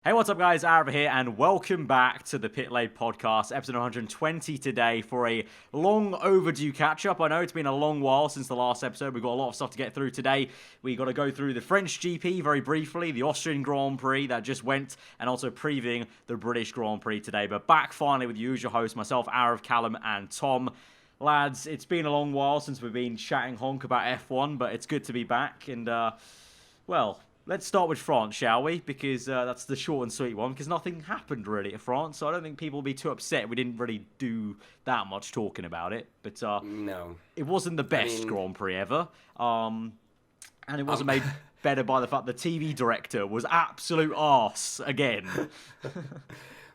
Hey, what's up, guys? Aarava here, and welcome back to the Pitlane Podcast, episode 120 today for a long overdue catch-up. I know it's been a long while since the last episode. We've got a lot of stuff to get through today. We got to go through the French GP very briefly, the Austrian Grand Prix that just went, and also previewing the British Grand Prix today. But back finally with the usual host, myself, Aarav, Callum, and Tom. Lads, it's been a long while since we've been chatting honk about F1, but it's good to be back. And, well, let's start with France, shall we? Because that's the short and sweet one, because nothing happened really at France, so I don't think people will be too upset. We didn't really do that much talking about it, but no, it wasn't the best Grand Prix ever, and it wasn't made better by the fact the TV director was absolute arse again.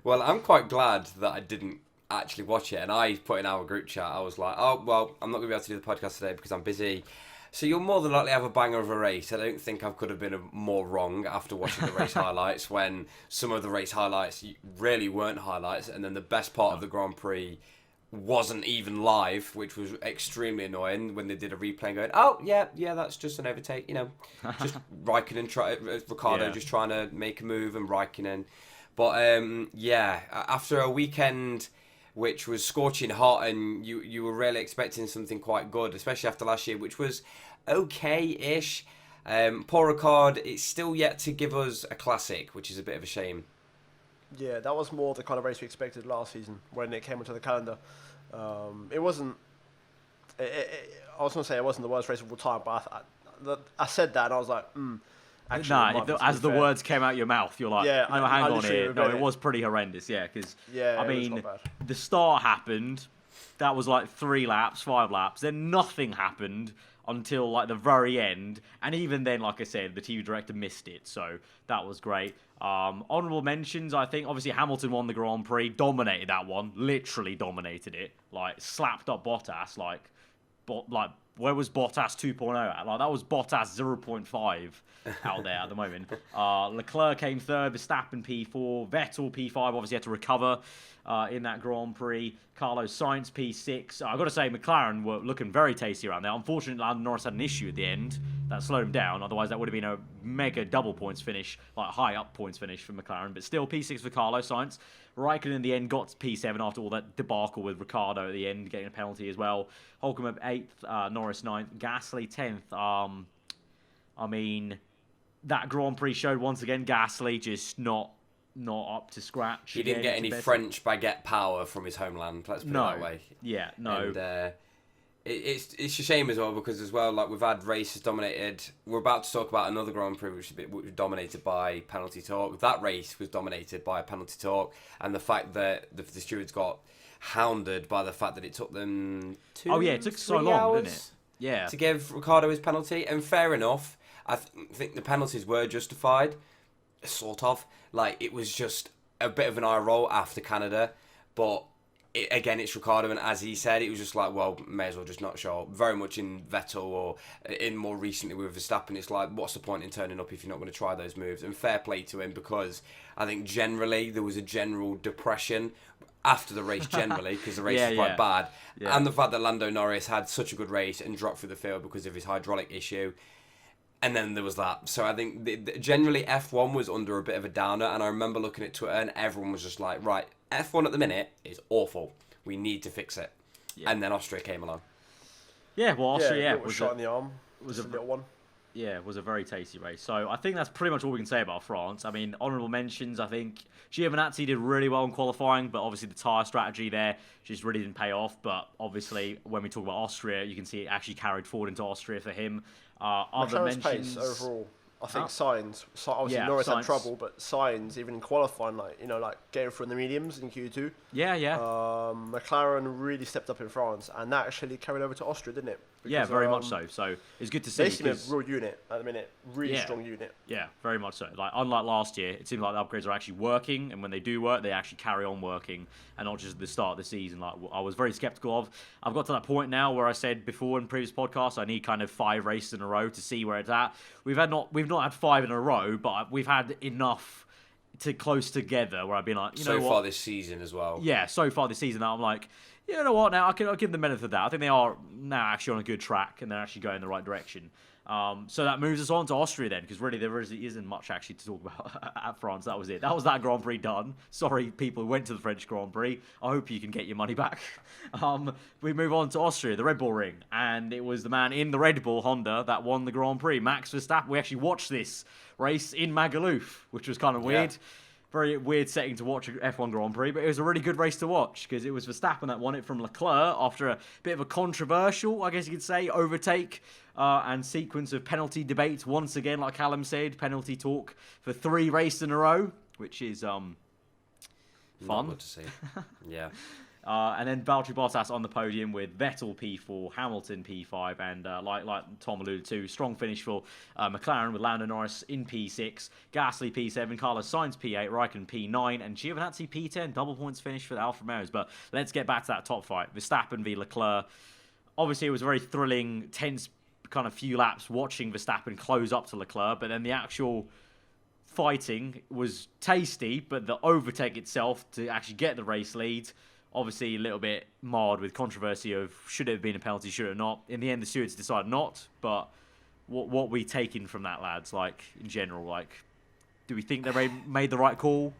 Well, I'm quite glad that I didn't actually watch it, and I put in our group chat, I was like, oh, well, I'm not going to be able to do the podcast today because I'm busy. So you'll more than likely have a banger of a race. I don't think I could have been more wrong after watching the race highlights when some of the race highlights really weren't highlights, and then the best part of the Grand Prix wasn't even live, which was extremely annoying when they did a replay and going, oh, yeah, that's just an overtake, just Ricciardo just trying to make a move and Raikkonen. But, after a weekend which was scorching hot, and you were really expecting something quite good, especially after last year, which was okay-ish. Paul Ricard, it's still yet to give us a classic, which is a bit of a shame. Yeah, that was more the kind of race we expected last season when it came into the calendar. It wasn't... I was going to say it wasn't the worst race of all time, but I said that and I was like, Actually, as the words came out your mouth, you're like, yeah, no, hang on here. No, it was pretty horrendous, because, I mean, the start happened, that was like 5 laps, then nothing happened until like the very end, and even then, like I said, the TV director missed it, so that was great. Honourable mentions, I think, obviously Hamilton won the Grand Prix, dominated that one, literally dominated it, like, slapped up Bottas, where was Bottas 2.0 at? Like, that was Bottas 0.5 out there at the moment. Leclerc came third, Verstappen P4, Vettel P5, obviously had to recover in that Grand Prix. Carlos Sainz P6. I've got to say, McLaren were looking very tasty around there. Unfortunately, Lando Norris had an issue at the end that slowed him down. Otherwise, that would have been a mega double points finish, like high up points finish for McLaren. But still, P6 for Carlos Sainz. Raikkonen in the end got P7 after all that debacle with Ricciardo at the end, getting a penalty as well. Holcomb up 8th, Norris 9th, Gasly 10th. I mean, that Grand Prix showed once again Gasly just not up to scratch. He didn't get any French baguette power from his homeland, let's put it that way. Yeah, no. And it's a shame as well, because as well, like, we've had races dominated. We're about to talk about another Grand Prix which was dominated by penalty talk. That race was dominated by penalty talk, and the fact that the stewards got hounded by the fact that it took them 2 it took so long, didn't it? Yeah. To give Ricciardo his penalty, and fair enough. I think the penalties were justified, sort of. Like, it was just a bit of an eye roll after Canada, but again, it's Ricciardo, and as he said, it was just like, well, may as well just not show up. Very much in Vettel, or in more recently with Verstappen, it's like, what's the point in turning up if you're not going to try those moves? And fair play to him, because I think generally there was a general depression after the race generally, because the race was quite bad. Yeah. And the fact that Lando Norris had such a good race and dropped through the field because of his hydraulic issue. And then there was that. So I think generally F1 was under a bit of a downer, and I remember looking at Twitter and everyone was just like, right, F1 at the minute is awful. We need to fix it. Yeah. And then Austria came along. Yeah, well, Austria was shot in the arm. Was a little one. Yeah, it was a very tasty race. So I think that's pretty much all we can say about France. I mean, honourable mentions, I think Giovinazzi did really well in qualifying, but obviously the tyre strategy there just really didn't pay off. But obviously, when we talk about Austria, you can see it actually carried forward into Austria for him. Other mentions... pace overall. I think Sainz, obviously Norris had trouble, but Sainz, even in qualifying, like getting through in the mediums in Q2. Yeah. McLaren really stepped up in France, and that actually carried over to Austria, didn't it? Because, very much so. So it's good to see. They seem a real unit at the minute. Really strong unit. Yeah, very much so. Like, unlike last year, it seems like the upgrades are actually working, and when they do work, they actually carry on working, and not just at the start of the season. Like I was very skeptical of. I've got to that point now where I said before in previous podcasts, I need kind of 5 races in a row to see where it's at. We've not had 5 in a row, but we've had enough to close together where I've been like, so far this season as well. Yeah, so far this season that I'm like, you know what, now I'll give them the benefit of that. I think they are now actually on a good track and they're actually going in the right direction. So that moves us on to Austria then, because really there isn't much actually to talk about at France. That was it. That was that Grand Prix done. Sorry, people who went to the French Grand Prix. I hope you can get your money back. We move on to Austria, the Red Bull Ring, and it was the man in the Red Bull Honda that won the Grand Prix, Max Verstappen. We actually watched this race in Magaluf, which was kind of weird. Yeah. Very weird setting to watch an F1 Grand Prix, but it was a really good race to watch because it was Verstappen that won it from Leclerc after a bit of a controversial, I guess you could say, overtake and sequence of penalty debates. Once again, like Callum said, penalty talk for 3 races in a row, which is fun. Not good to see. Yeah. And then Valtteri Bottas on the podium with Vettel P4, Hamilton P5, and like Tom alluded to, strong finish for McLaren with Lando Norris in P6, Gasly P7, Carlos Sainz P8, Raikkonen P9, and Giovinazzi P10. Double points finish for the Alfa Romeos. But let's get back to that top fight. Verstappen v Leclerc. Obviously, it was a very thrilling, tense kind of few laps watching Verstappen close up to Leclerc, but then the actual fighting was tasty, but the overtake itself to actually get the race lead, obviously a little bit marred with controversy of should it have been a penalty, should it not. In the end, the stewards decided not, but what we taking from that, lads, like, in general, like, do we think they made the right call?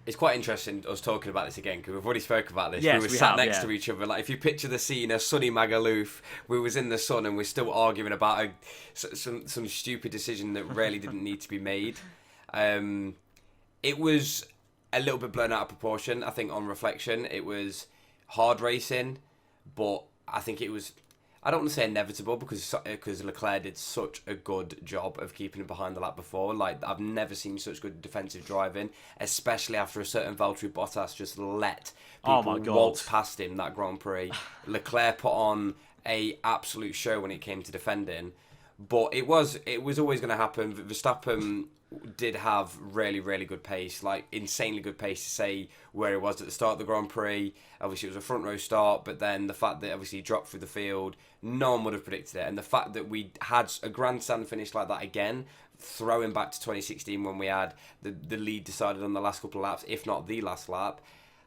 It's quite interesting us talking about this again because we've already spoke about this. Yes, we were sat next to each other. Like, if you picture the scene, a sunny Magaluf, we was in the sun and we're still arguing about some stupid decision that really didn't need to be made. It was a little bit blown out of proportion. I think on reflection, it was hard racing, but I think it was, I don't want to say inevitable because Leclerc did such a good job of keeping him behind the lap before. Like, I've never seen such good defensive driving, especially after a certain Valtteri Bottas just let people waltz past him that Grand Prix. Leclerc put on a absolute show when it came to defending, but it was always going to happen. Verstappen did have really, really good pace, like insanely good pace to say where he was at the start of the Grand Prix. Obviously, it was a front row start, but then the fact that obviously he dropped through the field, no one would have predicted it. And the fact that we had a grandstand finish like that again, throwing back to 2016 when we had the lead decided on the last couple of laps, if not the last lap,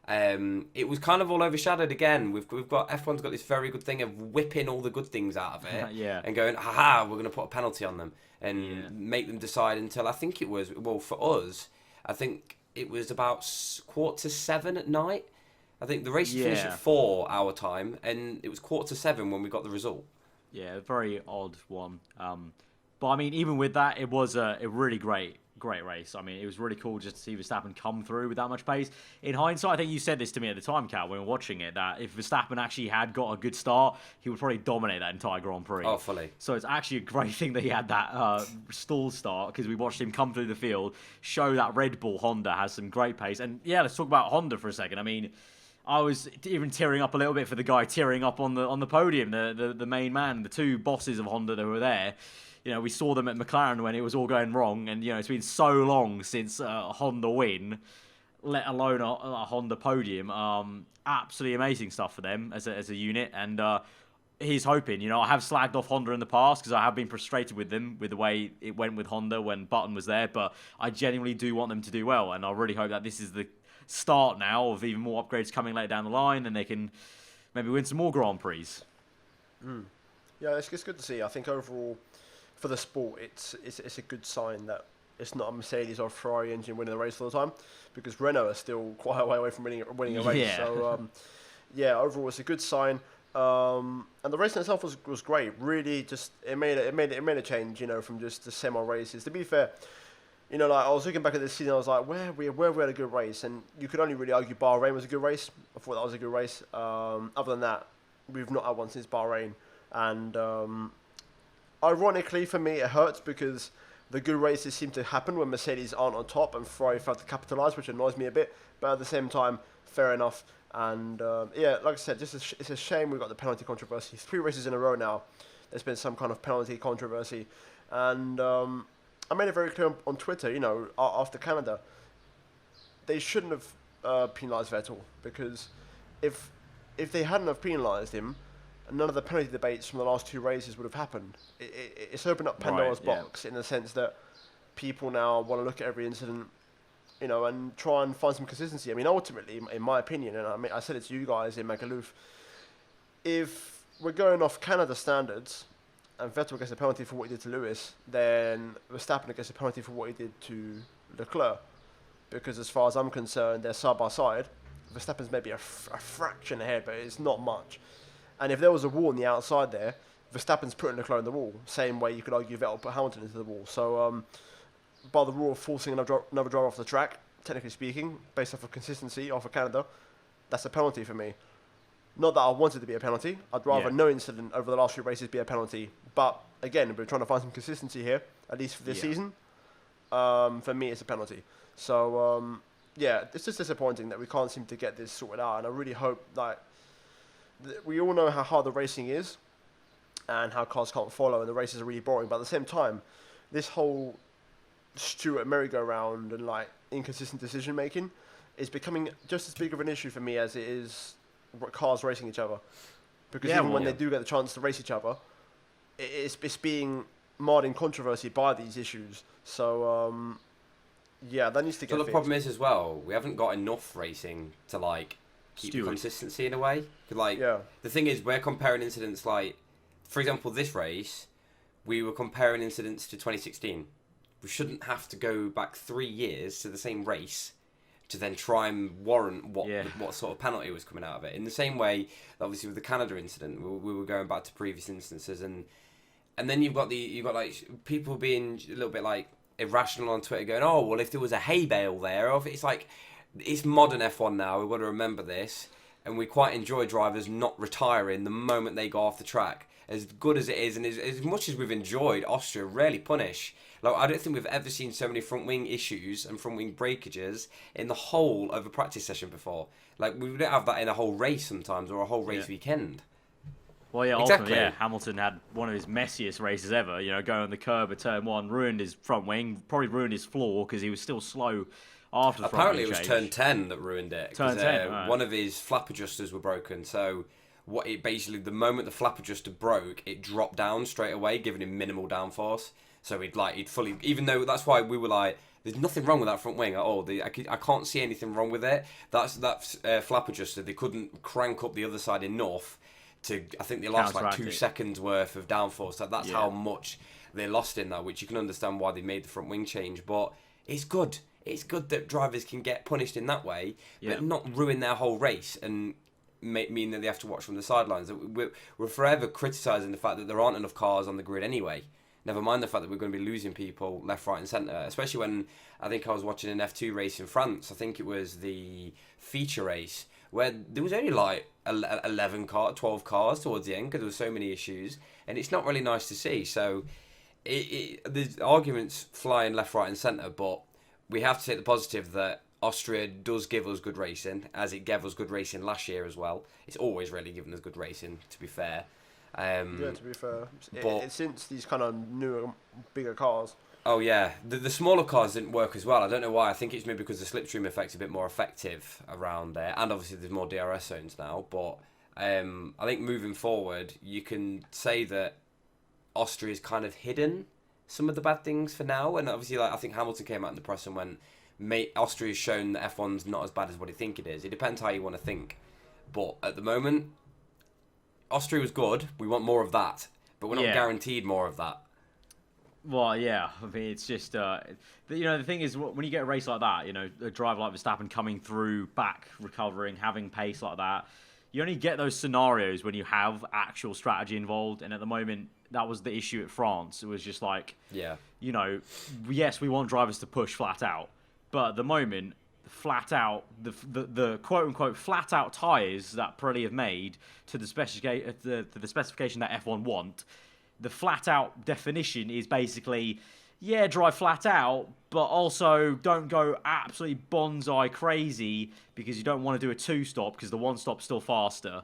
it was kind of all overshadowed again. We've got F1's got this very good thing of whipping all the good things out of it and going, haha, we're going to put a penalty on them and make them decide until I think it was, well, for us, I think it was about 6:45 at night. I think the race finished at 4 our time, and it was 6:45 when we got the result. Yeah, a very odd one. But I mean, even with that, it was a really great race. I mean, it was really cool just to see Verstappen come through with that much pace. In hindsight, I think you said this to me at the time, Cal, when we were watching it, that if Verstappen actually had got a good start, he would probably dominate that entire Grand Prix. Oh, fully. So it's actually a great thing that he had that stall start, because we watched him come through the field, show that Red Bull Honda has some great pace. And yeah, let's talk about Honda for a second. I mean, I was even tearing up a little bit for the guy tearing up on the podium, the main man, the two bosses of Honda that were there. You know, we saw them at McLaren when it was all going wrong, and, you know, it's been so long since a Honda win, let alone a Honda podium. Absolutely amazing stuff for them as a unit, and he's hoping, you know, I have slagged off Honda in the past because I have been frustrated with them with the way it went with Honda when Button was there, but I genuinely do want them to do well, and I really hope that this is the start now of even more upgrades coming later down the line, and they can maybe win some more Grand Prix. Yeah, it's good to see. I think overall, for the sport, it's a good sign that it's not a Mercedes or a Ferrari engine winning the race all the time, because Renault are still quite a way away from winning a race. Yeah. So, overall, it's a good sign. And the race in itself was great. Really, just it made a change, you know, from just the semi races. To be fair, you know, like I was looking back at this season, I was like, where we had a good race, and you could only really argue Bahrain was a good race. I thought that was a good race. Other than that, we've not had one since Bahrain, and ironically for me, it hurts because the good races seem to happen when Mercedes aren't on top and Ferrari fail to capitalise, which annoys me a bit. But at the same time, fair enough. And like I said, it's a shame we've got the penalty controversy. 3 races in a row now, there's been some kind of penalty controversy. And I made it very clear on Twitter, you know, after Canada, they shouldn't have penalised Vettel, because if they hadn't have penalised him, none of the penalty debates from the last 2 races would have happened. It's opened up Pandora's box in the sense that people now want to look at every incident, you know, and try and find some consistency. I mean, ultimately, in my opinion, and I mean, I said it to you guys in Magaluf, if we're going off Canada standards, and Vettel gets a penalty for what he did to Lewis, then Verstappen gets a penalty for what he did to Leclerc. Because as far as I'm concerned, they're side by side. Verstappen's maybe a fraction ahead, but it's not much. And if there was a wall on the outside there, Verstappen's putting Leclerc in the wall. Same way you could argue Vettel put Hamilton into the wall. So by the rule of forcing another driver off the track, technically speaking, based off of consistency, off of Canada, that's a penalty for me. Not that I want it to be a penalty. I'd rather no incident over the last few races be a penalty. But again, we're trying to find some consistency here, at least for this season. For me, it's a penalty. So, it's just disappointing that we can't seem to get this sorted out. And I really hope that we all know how hard the racing is and how cars can't follow and the races are really boring. But at the same time, this whole Stewart merry-go-round and like inconsistent decision making is becoming just as big of an issue for me as it is cars racing each other. Because when they do get the chance to race each other, it's being marred in controversy by these issues. So, that needs to get fixed. The problem is as well, we haven't got enough racing to like keep the consistency in a way. The thing is, we're comparing incidents like, for example, this race, we were comparing incidents to 2016. We shouldn't have to go back 3 years to the same race to then try and warrant what sort of penalty was coming out of it. In the same way, obviously with the Canada incident, we were going back to previous instances, and then you've got like people being a little bit like irrational on Twitter, going, "Oh, well, if there was a hay bale there," or if it's like it's modern F1 now. We've got to remember this, and we quite enjoy drivers not retiring the moment they go off the track. As good as it is, and as much as we've enjoyed Austria, rarely punish. Like, I don't think we've ever seen so many front wing issues and front wing breakages in the whole of a practice session before. Like, we don't have that in a whole race sometimes, or a whole race weekend. Well, ultimately, Hamilton had one of his messiest races ever. You know, going on the curb at turn 1, ruined his front wing, probably ruined his floor because he was still slow after the front wing. Apparently, it was turn 10 that ruined it. Turn 10, right. One of his flap adjusters were broken, so the moment the flap adjuster broke, it dropped down straight away, giving him minimal downforce. So he'd fully, even though that's why we were like, there's nothing wrong with that front wing at all. I can't see anything wrong with it. That flap adjuster, they couldn't crank up the other side enough to, I think they lost like 2 seconds worth of downforce. That's how much they lost in that, which you can understand why they made the front wing change. But it's good. It's good that drivers can get punished in that way, but not ruin their whole race and mean that they have to watch from the sidelines. We're forever criticising the fact that there aren't enough cars on the grid anyway. Never mind the fact that we're going to be losing people left, right and centre. Especially when I think I was watching an F2 race in France. I think it was the feature race where there was only like 12 cars towards the end because there were so many issues. And it's not really nice to see. So there's arguments flying left, right and centre. But we have to take the positive that Austria does give us good racing, as it gave us good racing last year as well. It's always really given us good racing, to be fair. To be fair. It's since these kind of newer, bigger cars. Oh, yeah. The smaller cars didn't work as well. I don't know why. I think it's maybe because the slipstream effect's a bit more effective around there. And obviously there's more DRS zones now. But I think moving forward, you can say that Austria's kind of hidden some of the bad things for now. And obviously, like I think Hamilton came out in the press and went, Austria's shown that F1's not as bad as what you think it is. It depends how you want to think. But at the moment, Austria was good. We want more of that. But we're not guaranteed more of that. Well, yeah. I mean, it's just... the thing is, when you get a race like that, a driver like Verstappen coming through, back, recovering, having pace like that, you only get those scenarios when you have actual strategy involved. And at the moment, that was the issue at France. It was just like... yes, we want drivers to push flat out. But at the moment, flat out, the quote-unquote flat-out tyres that Pirelli have made to the specification that F1 want, the flat-out definition is basically, drive flat out, but also don't go absolutely bonsai crazy because you don't want to do a two-stop because the one-stop's still faster.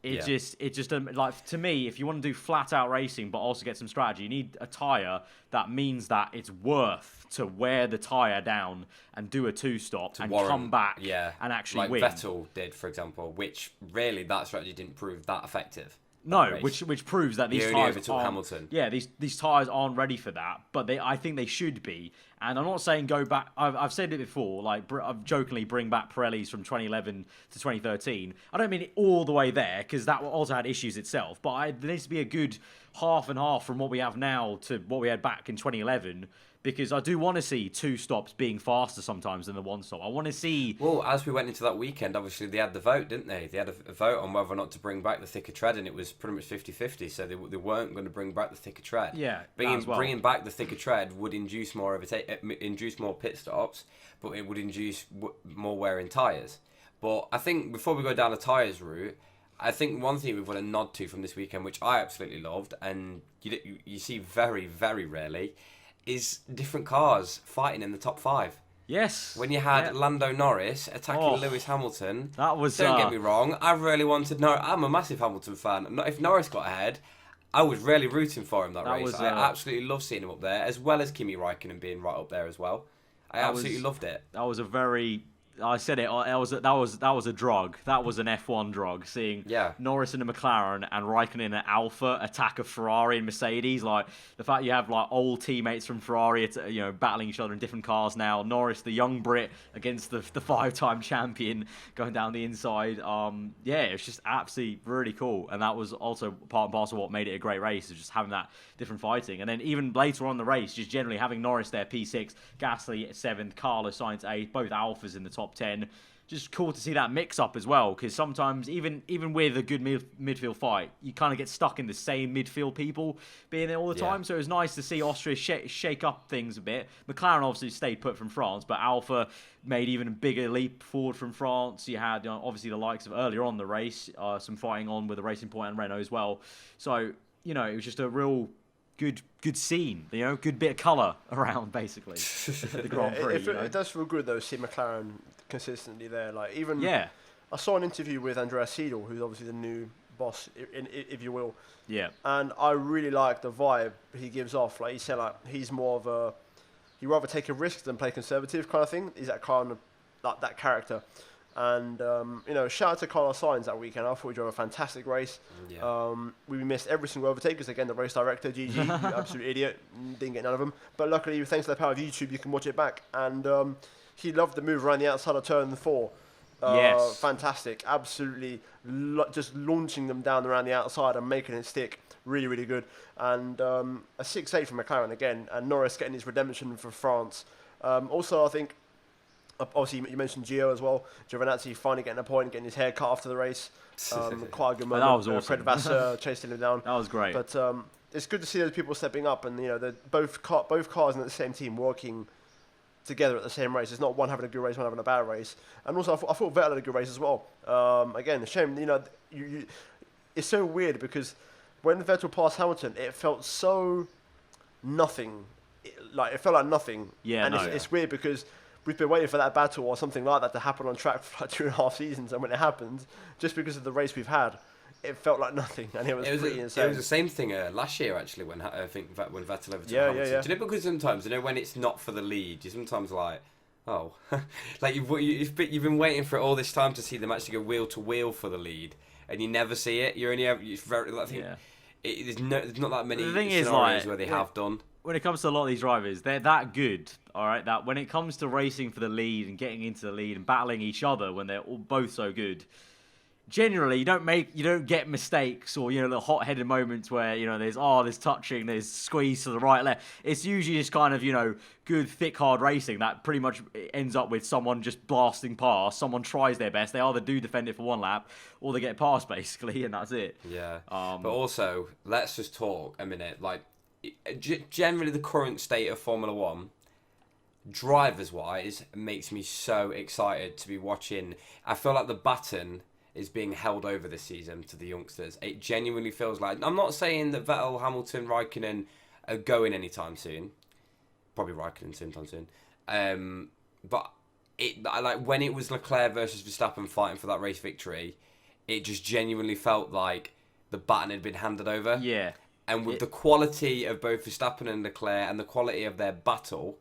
It just like, to me, if you want to do flat out racing but also get some strategy, you need a tyre that means that it's worth to wear the tyre down and do a two-stop and come back and actually win. Like Vettel did, for example, which really that strategy didn't prove that effective. No, which proves that these tyres aren't. Hamilton. Yeah, these tyres aren't ready for that, but I think they should be. And I'm not saying go back. I've said it before. Like I've jokingly bring back Pirellis from 2011 to 2013. I don't mean it all the way there because that also had issues itself. But there needs to be a good half and half from what we have now to what we had back in 2011. Because I do want to see 2 stops being faster sometimes than the 1 stop. I want to see... Well, as we went into that weekend, obviously they had the vote, didn't they? They had a vote on whether or not to bring back the thicker tread, and it was pretty much 50-50, so they weren't going to bring back the thicker tread. Yeah, Bringing back the thicker tread would induce more pit stops, but it would induce more wear in tyres. But I think before we go down the tyres route, I think one thing we've got to nod to from this weekend, which I absolutely loved, and you see very, very rarely, is different cars fighting in the top 5. Yes. When you had Lando Norris attacking Lewis Hamilton, that was. Don't get me wrong, I really wanted I'm a massive Hamilton fan. If Norris got ahead, I was really rooting for him that race. I absolutely love seeing him up there, as well as Kimi Räikkönen being right up there as well. I absolutely loved it. That was a very. I said it. That was a drug. That was an F1 drug. Seeing Norris in a McLaren and Raikkonen in an Alpha attack a Ferrari and Mercedes. Like the fact you have like old teammates from Ferrari, battling each other in different cars now. Norris, the young Brit, against the 5-time champion, going down the inside. It's just absolutely really cool. And that was also part and parcel of what made it a great race. Is just having that different fighting. And then even later on in the race, just generally having Norris there, P6, Gasly 7th, Carlos Sainz 8th, both Alphas in the top 10. Just cool to see that mix up as well, because sometimes even with a good midfield fight, you kind of get stuck in the same midfield people being there all the time. So it was nice to see Austria shake up things a bit. McLaren obviously stayed put from France, but Alpha made even a bigger leap forward from France. You had obviously the likes of earlier on the race, some fighting on with the Racing Point and Renault as well. So it was just a real good scene, good bit of colour around basically the Grand Prix. It does feel good though, see McLaren consistently there. Like even I saw an interview with Andreas Seidel, who's obviously the new boss, if you will. Yeah. And I really like the vibe he gives off. Like he said, like he's more of he'd rather take a risk than play conservative kind of thing. He's that kind of like that character. And shout out to Carlos Sainz that weekend. I thought he drove a fantastic race. Yeah. We missed every single overtake because again the race director, GG, you absolute idiot, didn't get none of them. But luckily, thanks to the power of YouTube, you can watch it back. And he loved the move around the outside of turn 4. Yes, fantastic, absolutely, just launching them down around the outside and making it stick. Really, really good. And a 6-8 from McLaren again, and Norris getting his redemption for France. Also, I think. Obviously, you mentioned Gio as well. Giovinazzi finally getting a point, getting his hair cut after the race. Quite a good moment. That was awesome. Fred Vasseur chasing him down. That was great. But it's good to see those people stepping up, and both cars in the same team working together at the same race. It's not one having a good race, one having a bad race. And also, I thought Vettel had a good race as well. Again, a shame. It's so weird because when Vettel passed Hamilton, it felt so nothing. It felt like nothing. Yeah, and it's weird because we've been waiting for that battle or something like that to happen on track for like 2.5 seasons, and when it happened, just because of the race we've had, it felt like nothing, and it was pretty insane. It was the same thing last year actually when I think when Vettel overtook Hamilton. Yeah. Do you know, because sometimes when it's not for the lead, you're sometimes like, oh, like you've been waiting for it all this time to see them actually go wheel to wheel for the lead, and you never see it. You only have there's not that many scenarios where they have done. When it comes to a lot of these drivers, they're that good, all right, that when it comes to racing for the lead and getting into the lead and battling each other when they're all both so good, generally you don't get mistakes or the hot-headed moments where there's touching, there's squeeze to the right, left. It's usually just kind of good thick hard racing that pretty much ends up with someone just blasting past. Someone tries their best, they either do defend it for one lap or they get past basically, and that's it. Yeah. But also, let's just talk a minute. Like, generally the current state of Formula 1, drivers wise, makes me so excited to be watching. I feel like the baton is being held over this season to the youngsters. It genuinely feels like, I'm not saying that Vettel, Hamilton, Raikkonen are going anytime soon, probably Raikkonen sometime soon, but when it was Leclerc versus Verstappen fighting for that race victory, it just genuinely felt like the baton had been handed over. Yeah. And with the quality of both Verstappen and Leclerc and the quality of their battle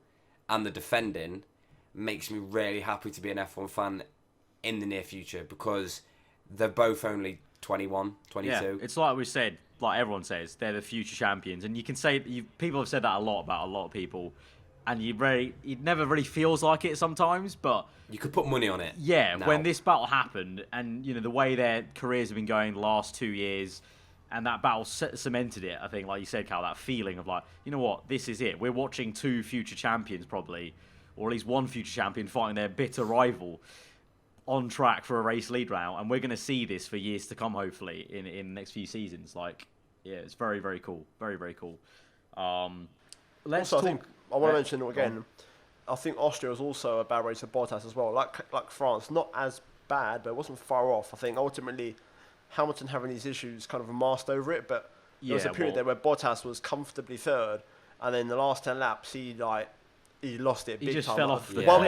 and the defending, makes me really happy to be an F1 fan in the near future, because they're both only 21, 22. Yeah, it's like we said, like everyone says, they're the future champions, and you can say people have said that a lot about a lot of people, and it never really feels like it sometimes, but you could put money on it. Yeah, now. When this battle happened, and the way their careers have been going the last 2 years, and that battle cemented it. I think, like you said, Cal, that feeling of like, you know what, this is it. We're watching two future champions probably, or at least one future champion fighting their bitter rival on track for a race lead round, and we're going to see this for years to come, hopefully, in the next few seasons. Like, yeah, it's very, very cool. Very, very cool. Let's also, talk... I want to mention again, I think Austria was also a bad race for Bottas as well. Like France, not as bad, but it wasn't far off. I think ultimately Hamilton having these issues kind of masked over it, but there was a period there where Bottas was comfortably third, and then the last 10 laps he lost it big time. He just fell off the One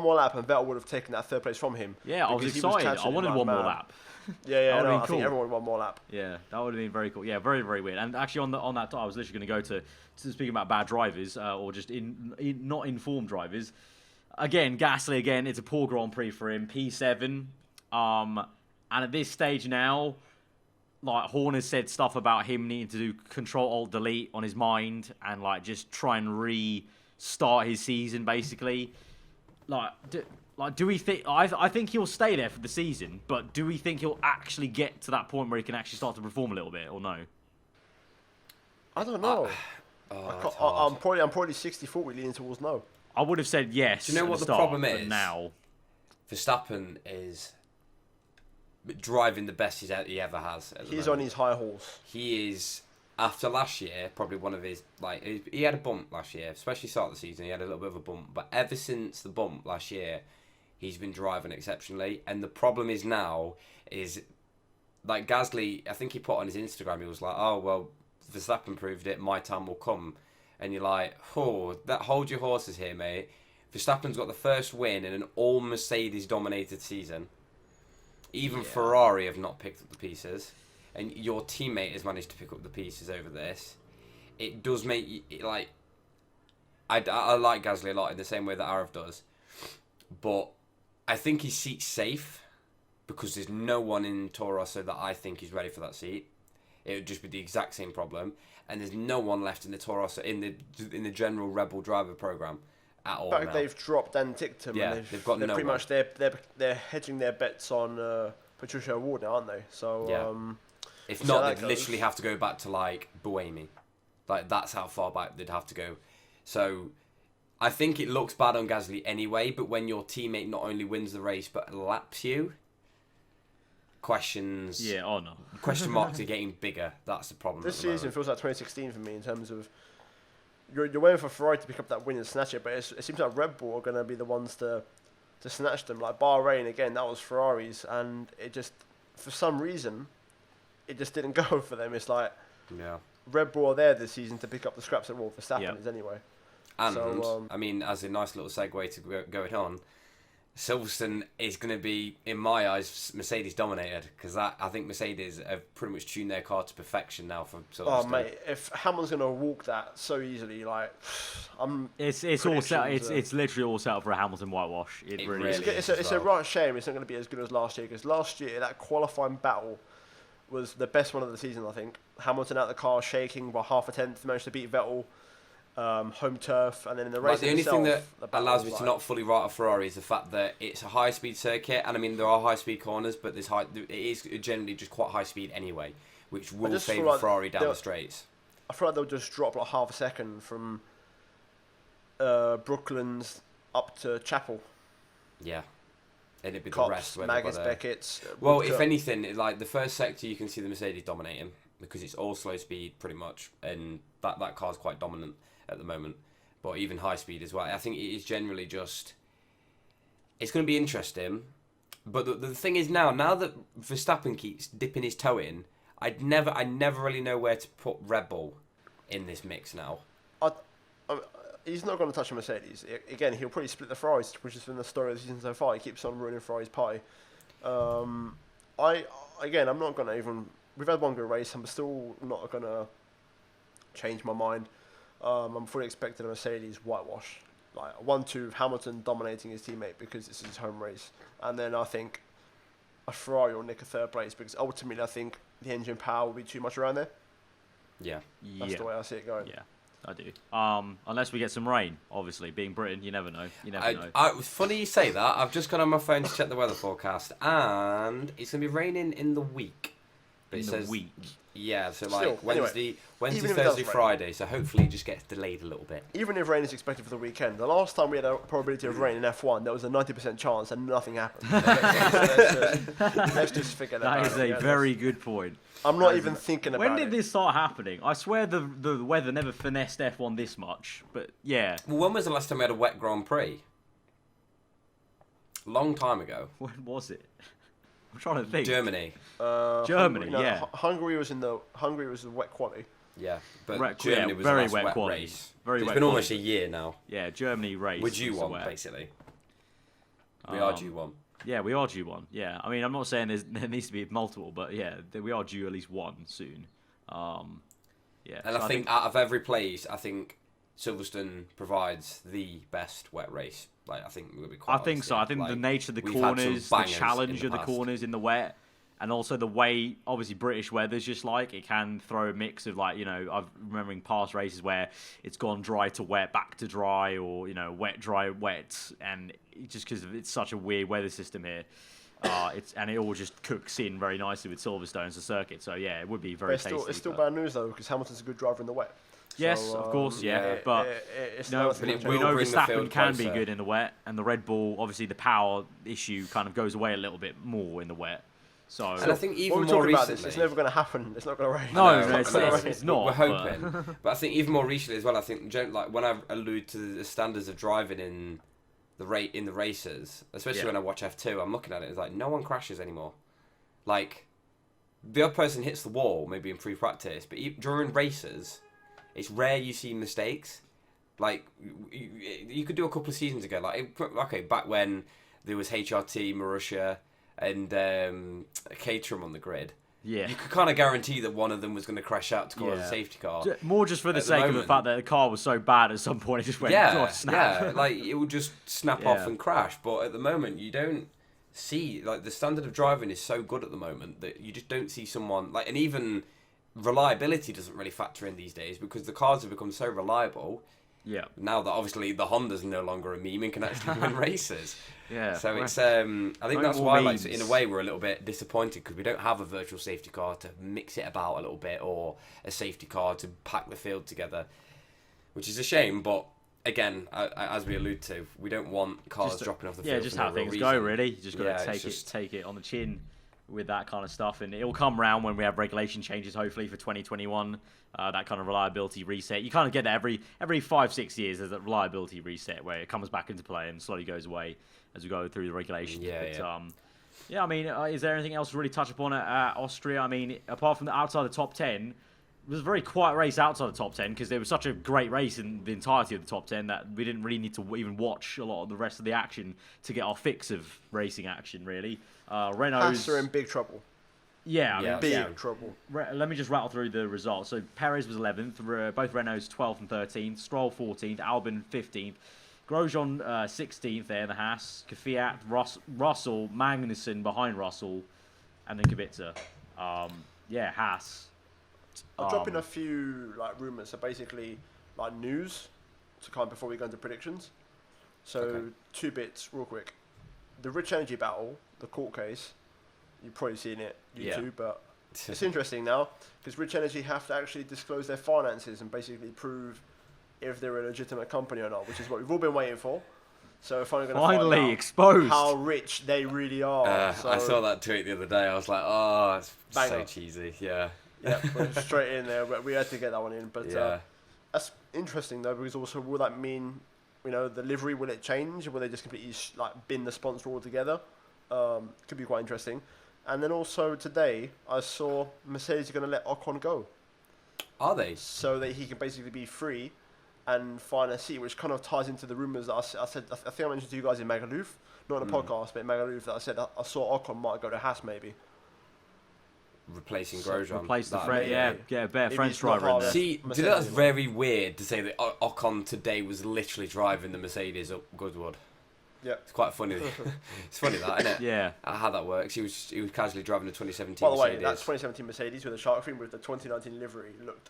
more lap, and Vettel would have taken that third place from him. Yeah, I was excited. I wanted one more lap. I think everyone wanted one more lap. Yeah, that would have been very cool. Yeah, very, very weird. And actually, on that, I was literally going to go to speaking about bad drivers or just not informed drivers. Again, Gasly. Again, it's a poor Grand Prix for him. P7. And at this stage now, like Horner said stuff about him needing to do Control Alt Delete on his mind and like just try and restart his season basically. Do we think? I think he'll stay there for the season, but do we think he'll actually get to that point where he can actually start to perform a little bit, or no? I don't know. I'm probably 60-40 leaning towards no. I would have said yes. Do you know what the problem is? Now, Verstappen is driving the best he ever has. He's on his high horse. He is. After last year, probably one of his, he had a bump last year, especially start of the season, he had a little bit of a bump. But ever since the bump last year, he's been driving exceptionally. And the problem is now, like Gasly, I think he put on his Instagram, he was like, oh, well, Verstappen proved it, my time will come. And you're like, hold your horses here, mate. Verstappen's got the first win in an all Mercedes-dominated season. Even Ferrari have not picked up the pieces. And your teammate has managed to pick up the pieces over this. It does make I like Gasly a lot in the same way that Aarav does, but I think his seat's safe because there's no one in Toro Rosso that I think is ready for that seat. It would just be the exact same problem, and there's no one left in the Toro Rosso in the general Rebel driver program at all. In fact, they've dropped Dan Ticktum. Yeah, and they've got they're no pretty one. much they're hedging their bets on Patricia Ward now, aren't they? So if not, they'd literally have to go back to like Buemi. Like that's how far back they'd have to go. So I think it looks bad on Gasly anyway, but when your teammate not only wins the race but laps you, questions. Yeah, oh no. Question marks are getting bigger. That's the problem. This season feels like 2016 for me in terms of you're waiting for Ferrari to pick up that win and snatch it, but it seems like Red Bull are going to be the ones to snatch them. Like Bahrain again, that was Ferrari's, and it just for some reason it just didn't go for them. It's like Red Bull are there this season to pick up the scraps that Verstappen is anyway. And I mean, as a nice little segue to going on, Silverstone is going to be, in my eyes, Mercedes dominated because I think Mercedes have pretty much tuned their car to perfection now for Silverstone. Oh mate, if Hamilton's going to walk that so easily, like it's all set. It's literally all set up for a Hamilton whitewash. It really is. It's a right shame it's not going to be as good as last year because last year that qualifying battle was the best one of the season. I think Hamilton out the car shaking by half a tenth, managed to beat Vettel. Home turf, and then in the race the only thing that allows me to not fully write off Ferrari is the fact that it's a high-speed circuit, and I mean there are high-speed corners, but it is generally just quite high speed anyway, which will favour Ferrari down the straights. I feel like they'll just drop like half a second from Brooklands up to Chapel. Yeah, and it'd be Cops, the rest. Maggotts, Beckett's. Well, if anything, like the first sector, you can see the Mercedes dominating because it's all slow speed pretty much, and that car's quite dominant at the moment, but even high speed as well. I think it is generally just, it's going to be interesting, but the thing is now that Verstappen keeps dipping his toe in, I never really know where to put Red Bull in this mix now. He's not going to touch a Mercedes. Again, he'll probably split the Ferraris, which has been the story of the season so far. He keeps on ruining Ferrari's pie. I'm not going to even, we've had one good race, I'm still not going to change my mind. I'm fully expecting a Mercedes whitewash, like 1-2 Hamilton dominating his teammate because this is his home race, and then I think a Ferrari will nick a third place, because ultimately I think the engine power will be too much around there. Yeah. That's the way I see it going. Yeah, I do. Unless we get some rain, obviously. Being Britain, you never know. You never know. It was funny you say that. I've just gone on my phone to check the weather forecast, and it's going to be raining in the week. But in it the says, week? Yeah, so Still, like Wednesday, even if it Thursday, does rain. Friday, so hopefully it just gets delayed a little bit. Even if rain is expected for the weekend, the last time we had a probability of rain in F1, there was a 90% chance and nothing happened. Let's just figure that out. That is a very good point. I'm not even thinking about it. When did this start happening? I swear the weather never finessed F1 this much, but yeah. Well, when was the last time we had a wet Grand Prix? Long time ago. When was it? I'm trying to think. Germany. Germany, yeah. Hungary was the wet quali. Yeah, but Wet- Germany yeah, was very the last wet wet quality. race. Very It's wet been quality. almost a year now. Yeah, Germany race. We're due was one, wet. basically. We are due one. Yeah, we are due one. Yeah, I mean, I'm not saying there needs to be multiple, but yeah, we are due at least one soon. Yeah. And so I think out of every place, I think Silverstone provides the best wet race. Like, I think we'll be quite I think so. I think the nature of the we've had some corners, the bangers challenge in of the past. corners in the wet, and also the way, obviously, British weather's just like, it can throw a mix of, like, you know, I'm remembering past races where it's gone dry to wet, back to dry, or, you know, wet, dry, wet, and just because it's such a weird weather system here, it all just cooks in very nicely with Silverstone as a circuit. So, yeah, it would be very tasty. It's still bad news, though, because Hamilton's a good driver in the wet. Yes, So, of course, yeah. But no, but it we will know bring the Verstappen field can be closer. good in the wet, and the Red Bull, obviously, the power issue kind of goes away a little bit more in the wet. So, And I think What even we're more talking about recently, this, it's never going to happen. It's not going to rain. No, No, it's not. We're but- hoping, but I think even more recently as well. I think like when I allude to the standards of driving in the races, especially Yeah. when I watch F2, I'm looking at it. It's like no one crashes anymore. Like the other person hits the wall maybe in pre-practice, but during races, it's rare you see mistakes. Like you could do a couple of seasons ago. Like okay, back when there was HRT, Marussia, and Caterham on the grid. Yeah. You could kind of guarantee that one of them was going to crash out to cause Yeah. a safety car. More just for the At the sake of the moment- fact that the car was so bad at some point, it just went, snap. Yeah, like it would just snap Yeah. off and crash. But at the moment, you don't see, like, the standard of driving is so good at the moment that you just don't see someone like, and even reliability doesn't really factor in these days because the cars have become so reliable. Yeah. Now that obviously the Honda's no longer a meme and can actually win races. Yeah. So it's I think that's more why, like, memes. in a way, we're a little bit disappointed because we don't have a virtual safety car to mix it about a little bit, or a safety car to pack the field together, which is a shame. But again, as we allude to, we don't want cars dropping off the field. Yeah, just for how no real things reason. go, really. You just got to Yeah, take it on the chin with that kind of stuff, and it'll come round when we have regulation changes, hopefully for 2021. That kind of reliability reset. You kind of get that every 5-6 years. There's that reliability reset where it comes back into play and slowly goes away as we go through the regulations. I mean, is there anything else to really touch upon at Austria? I mean, apart from the outside the top 10, it was a very quiet race outside the top 10 because there was such a great race in the entirety of the top 10 that we didn't really need to even watch a lot of the rest of the action to get our fix of racing action, really. Renault's... Haas are in big trouble. Yeah, I mean, Big trouble. Let me just rattle through the results. So Perez was 11th, both Renaults 12th and 13th, Stroll 14th, Albon 15th, Grosjean 16th there in the Haas, Kvyat, Russell, Magnussen behind Russell, and then Kubica. Haas. I'll drop in a few rumours. So basically, news to kind of before we go into predictions. So Okay. 2 bits real quick. The Rich Energy battle, the court case. You've probably seen it YouTube, but it's interesting now because Rich Energy have to actually disclose their finances and basically prove if they're a legitimate company or not, which is what we've all been waiting for. So we're finally going to find out exposed how rich they really are. I saw that tweet the other day. I was like, oh, it's so Banger. cheesy. Yeah. Yeah, went straight in there. But we had to get that one in. But Yeah. that's interesting though, because also will that mean, the livery, will it change? Or will they just completely bin the sponsor altogether? Could be quite interesting. And then also today, I saw Mercedes are going to let Ocon go, Are they? so that he can basically be free and find a seat, which kind of ties into the rumours that I said. I think I mentioned to you guys in Magaluf, not in the podcast, but in Magaluf, that I said I saw Ocon might go to Haas maybe. Replacing Grosjean. Replace the That'd French, be- get a better Maybe French it's not driver in hard. there. See, Mercedes that's as well. very weird to say that Ocon today was literally driving the Mercedes up Goodwood. Yeah, it's quite funny. It's funny that, isn't it? Yeah. How that works. He was casually driving a 2017 By the way, Mercedes. that 2017 Mercedes with the shark fin with the 2019 livery looked.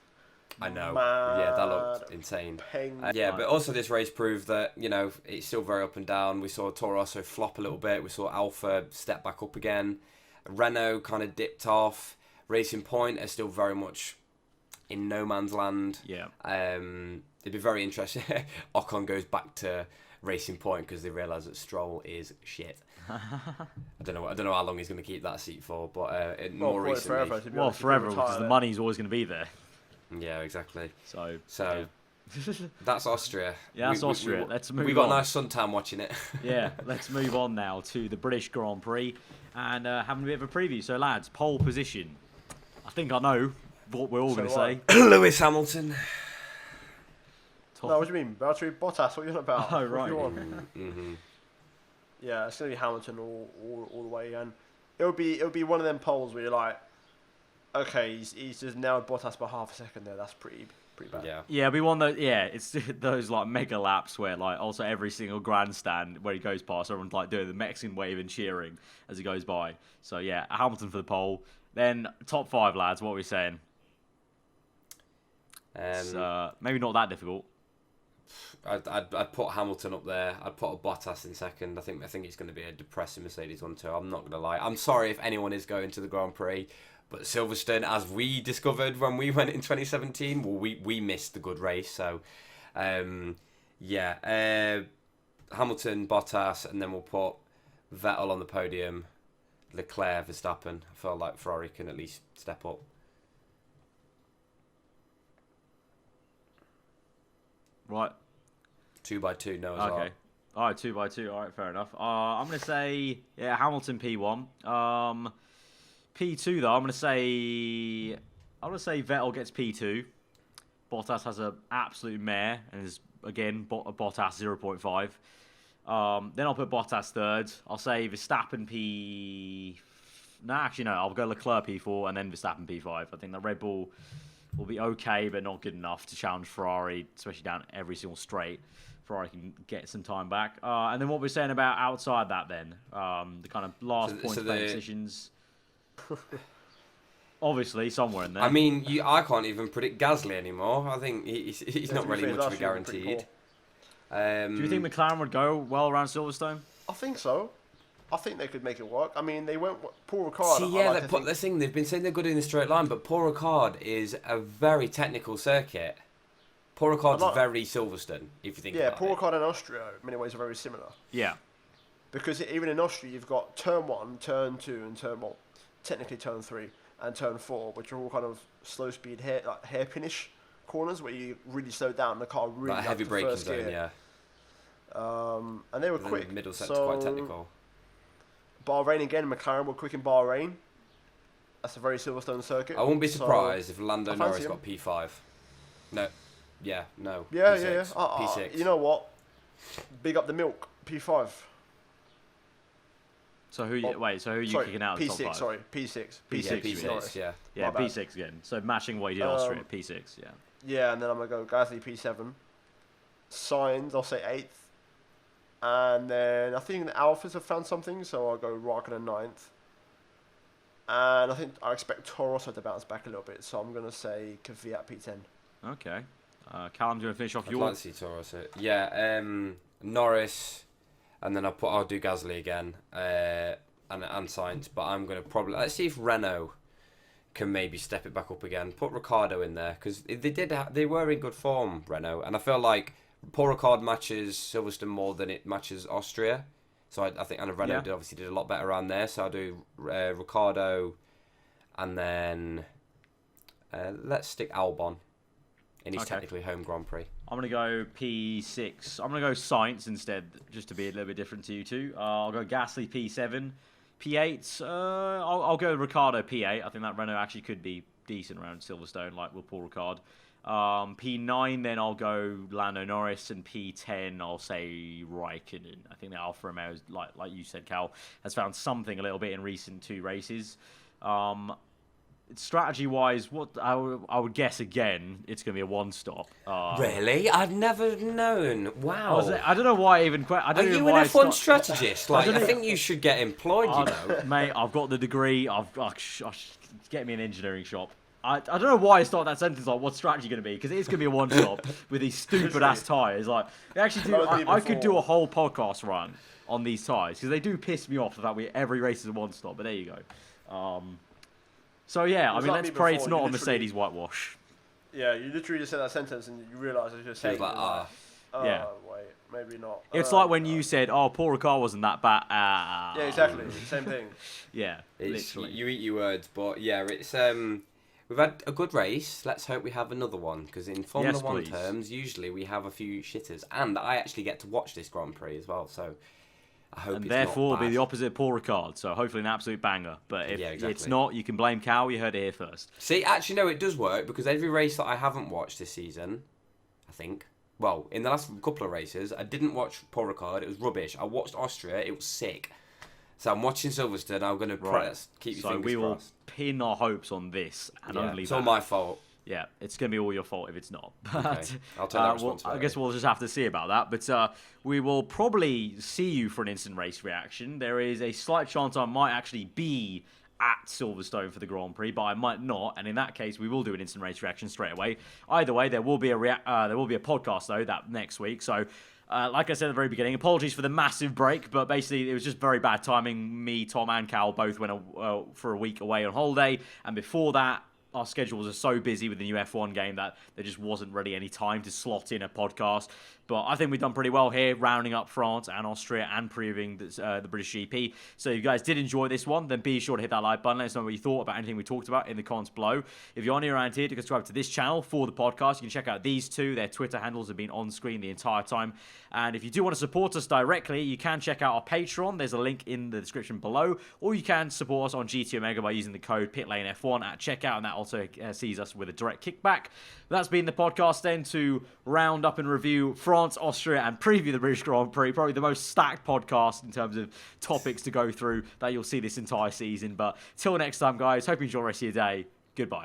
I know. Mad Yeah, that looked insane. Yeah, but also this race proved that, you know, it's still very up and down. We saw Toro Rosso flop a little bit. We saw Alfa step back up again. Renault kind of dipped off. Racing Point are still very much in no man's land. Yeah. It'd be very interesting. Ocon goes back to Racing Point because they realise that Stroll is shit. I don't know how long he's going to keep that seat for, but more recently, forever because the money's always going to be there. Yeah, exactly. So yeah. That's Austria. Yeah, that's Austria. Let's move on. We got a nice suntan watching it. Yeah, let's move on now to the British Grand Prix and having a bit of a preview. So, lads, pole position. I think I know what we're all going to say. Lewis Hamilton. No, what do you mean? Valtteri Bottas, what are you on about? Oh, right. Mm-hmm. Yeah, it's going to be Hamilton all the way. And it'll be one of them poles where you're like, okay, he's just nailed Bottas by half a second there. That's pretty bad. Yeah, we won it's those like mega laps where like also every single grandstand where he goes past, everyone's like doing the Mexican wave and cheering as he goes by. So yeah, Hamilton for the pole. Then top 5, lads. What are we saying? Maybe not that difficult. I'd put Hamilton up there. I'd put a Bottas in second. I think it's going to be a depressing Mercedes 1-2. I'm not going to lie. I'm sorry if anyone is going to the Grand Prix. But Silverstone, as we discovered when we went in 2017, well, we missed the good race. So, Hamilton, Bottas, and then we'll put Vettel on the podium, Leclerc, Verstappen. I feel like Ferrari can at least step up. Right. 2x2, no as well. Okay. All right, 2x2. All right, fair enough. I'm going to say, Hamilton P1. P2 though, I'm gonna say Vettel gets P2. Bottas has an absolute mare and is again Bottas 0.5. Then I'll put Bottas third. I'll say Verstappen I'll go Leclerc P4 and then Verstappen P5. I think the Red Bull will be okay, but not good enough to challenge Ferrari, especially down every single straight. Ferrari can get some time back. And then what we're saying about outside that then, the kind of last point decisions. Obviously, somewhere in there. I mean, I can't even predict Gasly anymore. I think he's not really much of a guaranteed. Do you think McLaren would go well around Silverstone? I think so. I think they could make it work. I mean, they went Paul Ricard. The thing they've been saying they're good in the straight line, but Paul Ricard is a very technical circuit. Paul Ricard's very Silverstone, if you think about it. Yeah, Paul Ricard and Austria, in many ways, are very similar. Yeah. Because even in Austria, you've got turn 1, turn 2, and technically turn 3 and turn 4, which are all kind of slow speed hairpinish corners where you really slow down the car really like heavy braking zone, gear. And they were quick. The middle sector's quite technical. Bahrain again, McLaren were quick in Bahrain. That's a very Silverstone circuit. I wouldn't be surprised if Lando Norris got P5. No. Yeah. P6. P6. You know what? Big up the milk. P5. So who are you kicking out of the top 5? Sorry, P6. P6, yeah. Yeah, P6 again. So matching what he did in Austria, P6, yeah. Yeah, and then I'm going to go Gasly P7. Sainz, I'll say 8th. And then I think the Alphas have found something, so I'll go Raikkonen 9th. And I expect Toro Rosso to bounce back a little bit, so I'm going to say Kvyat P10. Okay. Callum, do you want to finish off I'd like to see Toro Rosso. Yeah, Norris... And then I'll do Gasly again, and Sainz. But I'm going to let's see if Renault can maybe step it back up again. Put Ricciardo in there because they were in good form, Renault, and I feel like Paul Ricard matches Silverstone more than it matches Austria. So I think Renault did a lot better around there. So I'll do Ricciardo, and then let's stick Albon in his technically home Grand Prix. I'm going to go P6. I'm going to go Sainz instead, just to be a little bit different to you two. I'll go Gasly P7. P8, I'll go Ricciardo P8. I think that Renault actually could be decent around Silverstone, like with Paul Ricard. P9, then I'll go Lando Norris, and P10, I'll say Raikkonen. I think that Alfa Romeo, like you said, Cal, has found something a little bit in recent 2 races. strategy-wise, what I would guess again, it's going to be a one-stop. Really? I'd never known. Wow. I don't know why I even... Are you an F1 strategist? Like, I think you should get employed, you know. Mate, I've got the degree. Get me an engineering shop. I don't know why I start that sentence like, what's strategy going to be? Because it is going to be a one-stop with these stupid-ass tyres. Like, they actually do... I could do a whole podcast run on these tyres, because they do piss me off the fact every race is a one-stop, but there you go. So, yeah, I mean, let's pray it's not a Mercedes whitewash. Yeah, you literally just said that sentence and you realise it's just saying... like, yeah. Wait, maybe not. It's like when you said, Paul Ricard wasn't that bad. Yeah, exactly. Same thing. Yeah, literally. You eat your words, but yeah, it's... We've had a good race. Let's hope we have another one, because in Formula 1 terms, usually we have a few shitters. And I actually get to watch this Grand Prix as well, so I hope it's not bad. And therefore be the opposite of Paul Ricard, so hopefully an absolute banger. But if it's not, you can blame Cal. You heard it here first. See, actually, no, it does work, because every race that I haven't watched this season, I think... Well, in the last couple of races, I didn't watch Paul Ricard. It was rubbish. I watched Austria. It was sick. So I'm watching Silverstone. I'm going to keep your fingers crossed. So we will pin our hopes on this and only it's all my fault. Yeah, it's going to be all your fault if it's not. But, okay. I'll take that responsibility. I guess we'll just have to see about that. But we will probably see you for an instant race reaction. There is a slight chance I might actually be at Silverstone for the Grand Prix, but I might not. And in that case, we will do an instant race reaction straight away. Either way, there will be a podcast though that next week. So. Like I said at the very beginning, apologies for the massive break, but basically it was just very bad timing. Me, Tom, and Cal both went for a week away on holiday, and before that, our schedules are so busy with the new F1 game that there just wasn't really any time to slot in a podcast. But I think we've done pretty well here, rounding up France and Austria and previewing the British GP. So if you guys did enjoy this one, then be sure to hit that like button. Let us know what you thought about anything we talked about in the comments below. If you're new around here, to subscribe to this channel for the podcast. You can check out these two. Their Twitter handles have been on screen the entire time. And if you do want to support us directly, you can check out our Patreon. There's a link in the description below. Or you can support us on GT Omega by using the code PitlaneF1 at checkout. And that also sees us with a direct kickback. That's been the podcast then to round up and review France, Austria, and preview the British Grand Prix. Probably the most stacked podcast in terms of topics to go through that you'll see this entire season. But till next time, guys, hope you enjoy the rest of your day. Goodbye.